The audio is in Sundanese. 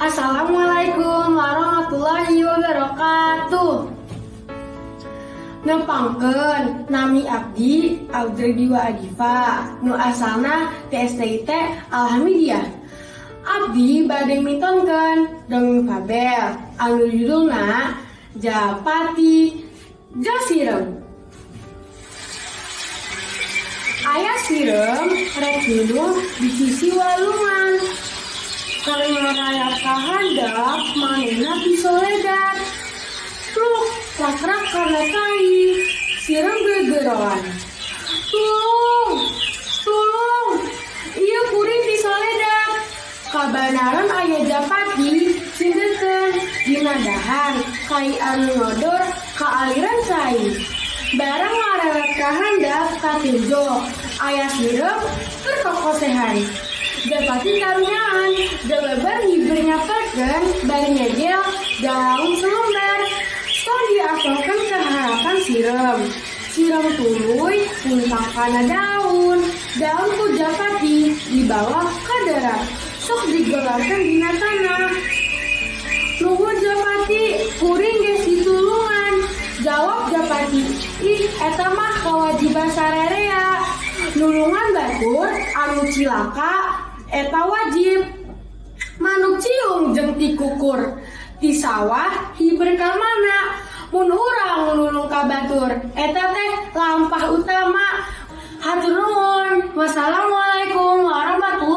Assalamualaikum warahmatullahi wabarakatuh. Nepangkeun nami abdi Audrey Adifa nu asalna TSDIT Alhamidiyah. Abdi bade mitonkeun dongeng fabel anu judulna Japati jeung Sirem. Aya sirem rek duduk di sisi walungan. Karena raya kahandap manehna pisoledat. Pluk lakrak karena kai. Sirem gegeroan. Tulung, ieu kuring pisoledat. Kabanaran aya Japati sindekeun dina dahar kai anu ngodor ka aliran cai. Barang ngarewet kahandap katinjo aya sirem keur kokosehan. Japati karunyaan, dalebar ngibernya perken, bari nyegel, daun selembar. Tong diasolkan ke harapan sirem. Sirem tuluy, puntang kana daun ku Japati, dibawa ke darat. Sok digelarkan dina tanah. Nuhun Japati, kuring geus ditulungan. Jawab Japati, ih eta mah kewajiban sarerea. Nulungan batur anu cilaka eta wajib. Manuk ciung jeung ti kukur ti sawah hiber ka mana. Mun urang nulung ka batur eta teh lampah utama. Hatur nuhun. Wassalamualaikum warahmatullahi